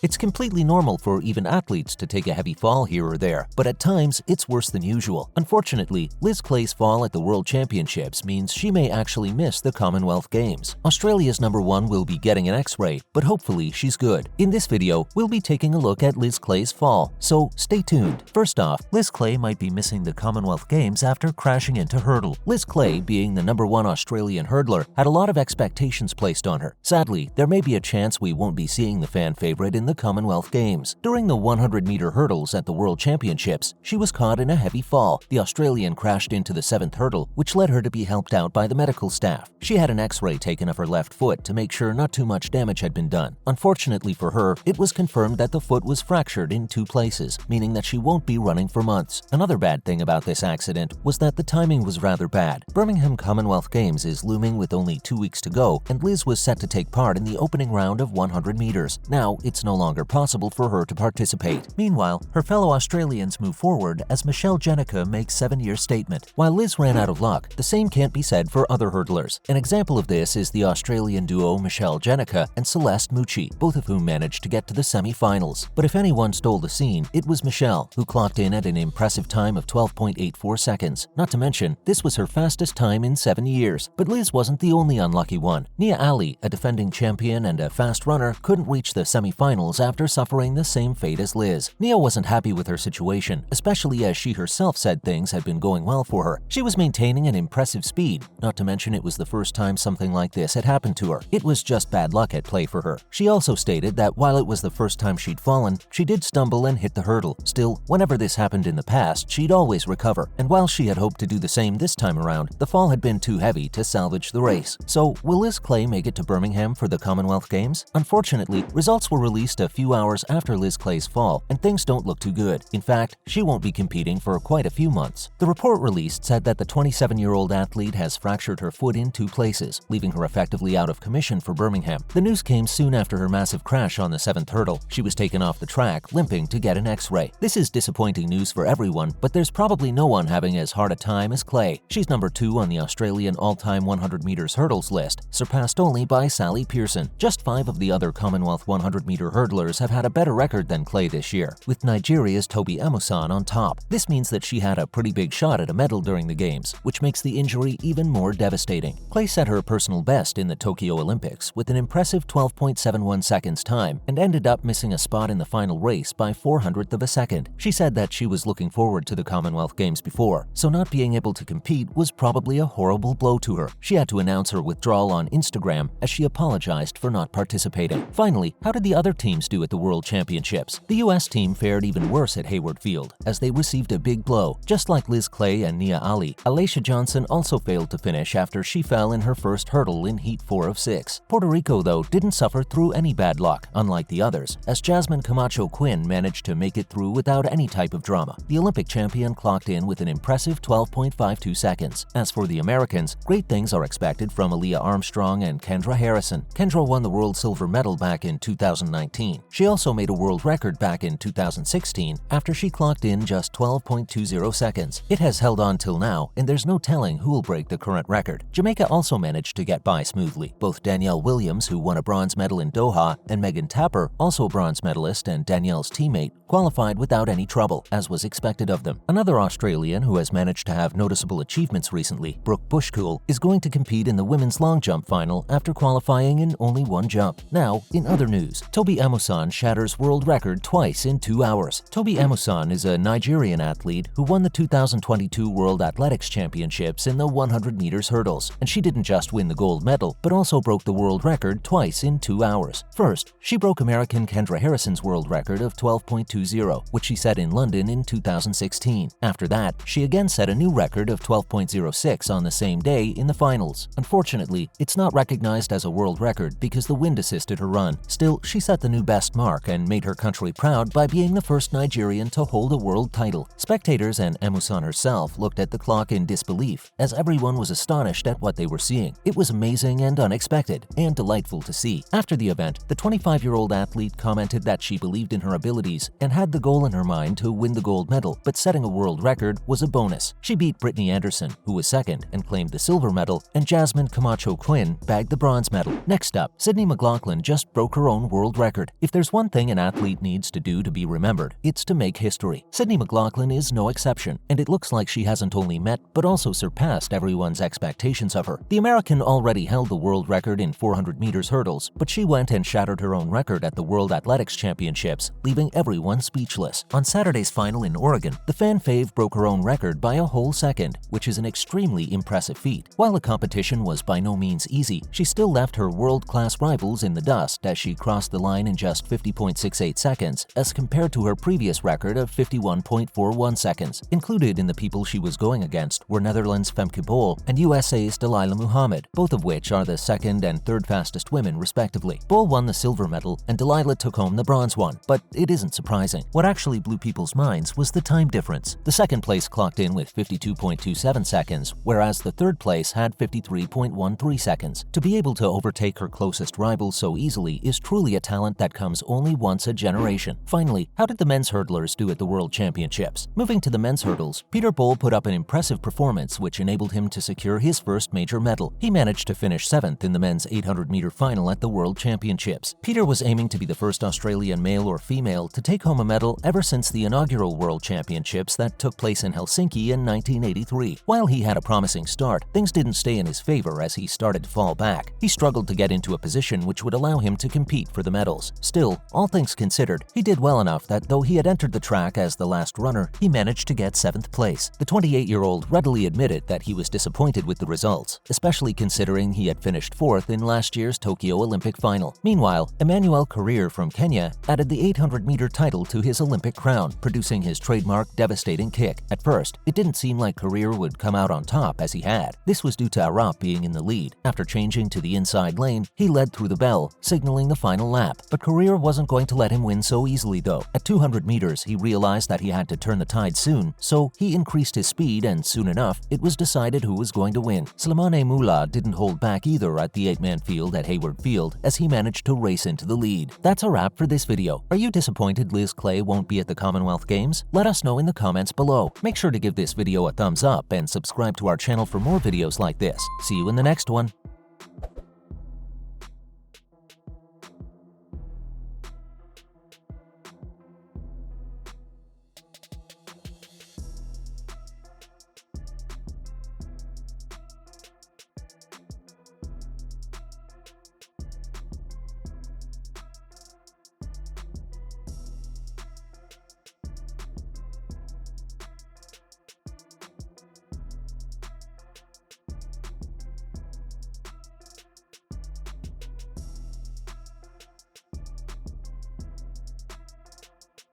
It's completely normal for even athletes to take a heavy fall here or there, but at times it's worse than usual. Unfortunately, Liz Clay's fall at the World Championships means she may actually miss the Commonwealth Games. Australia's #1 will be getting an X-ray, but hopefully she's good. In this video, we'll be taking a look at Liz Clay's fall, so stay tuned. First off, Liz Clay might be missing the Commonwealth Games after crashing into hurdle. Liz Clay, being the #1 Australian hurdler, had a lot of expectations placed on her. Sadly, there may be a chance we won't be seeing the fan favorite in the Commonwealth Games. During the 100-meter hurdles at the World Championships, she was caught in a heavy fall. The Australian crashed into the 7th hurdle, which led her to be helped out by the medical staff. She had an X-ray taken of her left foot to make sure not too much damage had been done. Unfortunately for her, it was confirmed that the foot was fractured in 2 places, meaning that she won't be running for months. Another bad thing about this accident was that the timing was rather bad. Birmingham Commonwealth Games is looming with only 2 weeks to go, and Liz was set to take part in the opening round of 100 meters. Now, it's no longer possible for her to participate. Meanwhile, her fellow Australians move forward as Michelle Jenica makes 7-year statement. While Liz ran out of luck, the same can't be said for other hurdlers. An example of this is the Australian duo Michelle Jenica and Celeste Mucci, both of whom managed to get to the semi-finals. But if anyone stole the scene, it was Michelle, who clocked in at an impressive time of 12.84 seconds. Not to mention, this was her fastest time in 7 years. But Liz wasn't the only unlucky one. Nia Ali, a defending champion and a fast runner, couldn't reach the semi-finals after suffering the same fate as Liz. Nia wasn't happy with her situation, especially as she herself said things had been going well for her. She was maintaining an impressive speed, not to mention it was the first time something like this had happened to her. It was just bad luck at play for her. She also stated that while it was the first time she'd fallen, she did stumble and hit the hurdle. Still, whenever this happened in the past, she'd always recover, and while she had hoped to do the same this time around, the fall had been too heavy to salvage the race. So, will Liz Clay make it to Birmingham for the Commonwealth Games? Unfortunately, results were released a few hours after Liz Clay's fall, and things don't look too good. In fact, she won't be competing for quite a few months. The report released said that the 27-year-old athlete has fractured her foot in 2 places, leaving her effectively out of commission for Birmingham. The news came soon after her massive crash on the 7th hurdle. She was taken off the track, limping to get an X-ray. This is disappointing news for everyone, but there's probably no one having as hard a time as Clay. She's #2 on the Australian all-time 100 meters hurdles list, surpassed only by Sally Pearson. Just 5 of the other Commonwealth 100-meter hurdlers have had a better record than Clay this year, with Nigeria's Toby Amusan on top. This means that she had a pretty big shot at a medal during the Games, which makes the injury even more devastating. Clay set her personal best in the Tokyo Olympics with an impressive 12.71 seconds time and ended up missing a spot in the final race by 400th of a second. She said that she was looking forward to the Commonwealth Games before, so not being able to compete was probably a horrible blow to her. She had to announce her withdrawal on Instagram as she apologized for not participating. Finally, how did the other teams do at the World Championships? The US team fared even worse at Hayward Field, as they received a big blow. Just like Liz Clay and Nia Ali, Alacia Johnson also failed to finish after she fell in her first hurdle in Heat 4 of 6. Puerto Rico, though, didn't suffer through any bad luck, unlike the others, as Jasmine Camacho Quinn managed to make it through without any type of drama. The Olympic champion clocked in with an impressive 12.52 seconds. As for the Americans, great things are expected from Aaliyah Armstrong and Kendra Harrison. Kendra won the world silver medal back in 2019. She also made a world record back in 2016 after she clocked in just 12.20 seconds. It has held on till now, and there's no telling who will break the current record. Jamaica also managed to get by smoothly. Both Danielle Williams, who won a bronze medal in Doha, and Megan Tapper, also a bronze medalist and Danielle's teammate, qualified without any trouble, as was expected of them. Another Australian who has managed to have noticeable achievements recently, Brooke Bushkuhl, is going to compete in the women's long jump final after qualifying in only 1 jump. Now, in other news, Toby Amusan shatters world record twice in 2 hours. Toby Amusan is a Nigerian athlete who won the 2022 World Athletics Championships in the 100 meters hurdles, and she didn't just win the gold medal, but also broke the world record twice in 2 hours. First, she broke American Kendra Harrison's world record of 12.20, which she set in London in 2016. After that, she again set a new record of 12.06 on the same day in the finals. Unfortunately, it's not recognized as a world record because the wind assisted her run. Still, she set the new best mark and made her country proud by being the first Nigerian to hold a world title. Spectators and Amusan herself looked at the clock in disbelief, as everyone was astonished at what they were seeing. It was amazing and unexpected, and delightful to see. After the event, the 25-year-old athlete commented that she believed in her abilities and had the goal in her mind to win the gold medal, but setting a world record was a bonus. She beat Brittany Anderson, who was second and claimed the silver medal, and Jasmine Camacho Quinn bagged the bronze medal. Next up, Sydney McLaughlin just broke her own world record. record. If there's one thing an athlete needs to do to be remembered, it's to make history. Sydney McLaughlin is no exception, and it looks like she hasn't only met but also surpassed everyone's expectations of her. The American already held the world record in 400 meters hurdles, but she went and shattered her own record at the World Athletics Championships, leaving everyone speechless. On Saturday's final in Oregon, the fan fave broke her own record by a whole second, which is an extremely impressive feat. While the competition was by no means easy, she still left her world-class rivals in the dust as she crossed the line in just 50.68 seconds, as compared to her previous record of 51.41 seconds. Included in the people she was going against were Netherlands' Femke Bol and USA's Delilah Muhammad, both of which are the second and third fastest women respectively. Bol won the silver medal and Delilah took home the bronze one, but it isn't surprising. What actually blew people's minds was the time difference. The second place clocked in with 52.27 seconds, whereas the third place had 53.13 seconds. To be able to overtake her closest rival so easily is truly a talent that comes only once a generation. Finally, how did the men's hurdlers do at the World Championships? Moving to the men's hurdles, Peter Bol put up an impressive performance which enabled him to secure his first major medal. He managed to finish 7th in the men's 800-meter final at the World Championships. Peter was aiming to be the first Australian male or female to take home a medal ever since the inaugural World Championships that took place in Helsinki in 1983. While he had a promising start, things didn't stay in his favor as he started to fall back. He struggled to get into a position which would allow him to compete for the medals. Still, all things considered, he did well enough that though he had entered the track as the last runner, he managed to get 7th place. The 28-year-old readily admitted that he was disappointed with the results, especially considering he had finished 4th in last year's Tokyo Olympic final. Meanwhile, Emmanuel Korir from Kenya added the 800-meter title to his Olympic crown, producing his trademark devastating kick. At first, it didn't seem like Korir would come out on top as he had. This was due to Arap being in the lead. After changing to the inside lane, he led through the bell, signaling the final lap. But Korir wasn't going to let him win so easily though. At 200 meters, he realized that he had to turn the tide soon, so he increased his speed and soon enough, it was decided who was going to win. Slimane Mula didn't hold back either at the 8-man field at Hayward Field as he managed to race into the lead. That's a wrap for this video. Are you disappointed Liz Clay won't be at the Commonwealth Games? Let us know in the comments below. Make sure to give this video a thumbs up and subscribe to our channel for more videos like this. See you in the next one.